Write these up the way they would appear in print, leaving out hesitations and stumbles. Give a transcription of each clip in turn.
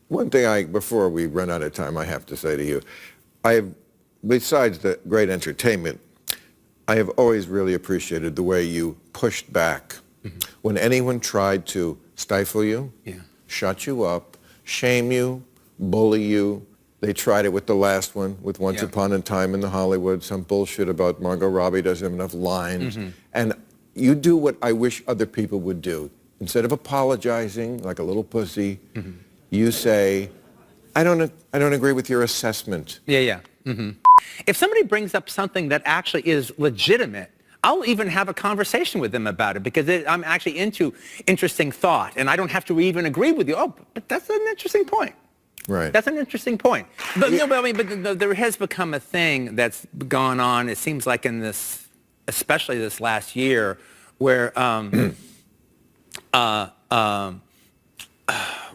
One thing before we run out of time, I have to say to you, besides the great entertainment, I have always really appreciated the way you pushed back when anyone tried to stifle you, shut you up, shame you, bully you. They tried it with the last one, with Once Upon a Time in the Hollywood, some bullshit about Margot Robbie doesn't have enough lines. And you do what I wish other people would do. Instead of apologizing like a little pussy, you say, I don't agree with your assessment. If somebody brings up something that actually is legitimate, I'll even have a conversation with them about it because I'm actually into interesting thought, and I don't have to even agree with you. Oh, but that's an interesting point. Right. That's an interesting point. But, there has become a thing that's gone on, it seems like in this, especially this last year, where,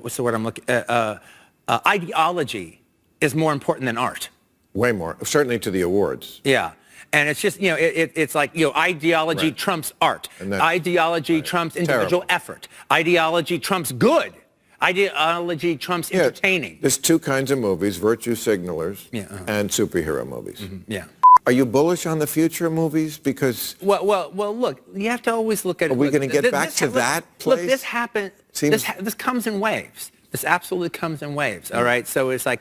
what's the word I'm looking at? Ideology is more important than art. Way more, certainly to the awards. Yeah. And it's just, it's like, ideology trumps art. Ideology trumps individual effort. Ideology trumps good. Ideology trumps entertaining. There's two kinds of movies, virtue signalers and superhero movies. Are you bullish on the future of movies? Because... Well, look, you have to always look at... Are we going to get back to that place? Look, this happens... This comes in waves. This absolutely comes in waves, all right? So it's like,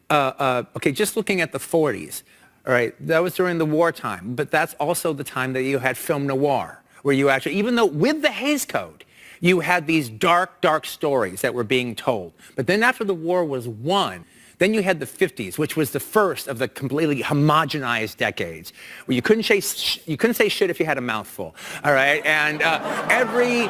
okay, just looking at the 40s, all right, that was during the wartime, but that's also the time that you had film noir, where you actually, even though with the Hays Code, you had these dark, dark stories that were being told. But then after the war was won, then you had the 50s, which was the first of the completely homogenized decades, where you couldn't say shit if you had a mouthful, all right? And every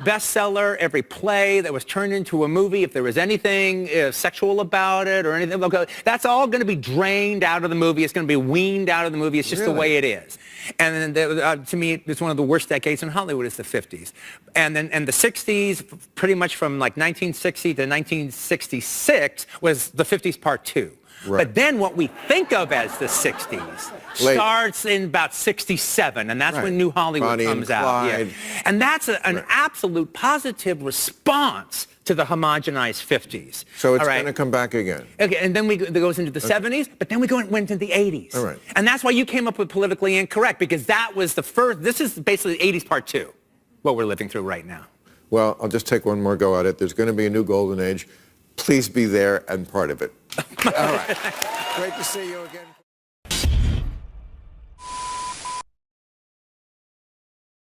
bestseller, every play that was turned into a movie, if there was anything sexual about it or anything, that's all going to be drained out of the movie. It's going to be weaned out of the movie. It's just the way it is. And then, to me, it's one of the worst decades in Hollywood is the 50s. And the 60s, pretty much from like 1960 to 1966, was the 50s part 2. But then what we think of as the 60s starts in about 67, and that's when New Hollywood comes out. And that's an absolute positive response to the homogenized 50s. So it's going to come back again. Okay, and then it goes into the 70s, but then we went into the 80s. And that's why you came up with politically incorrect, because that was the first, this is basically 80s part 2, what we're living through right now. Well, I'll just take one more go at it. There's going to be a new golden age. Please be there and part of it. All right. Great to see you again.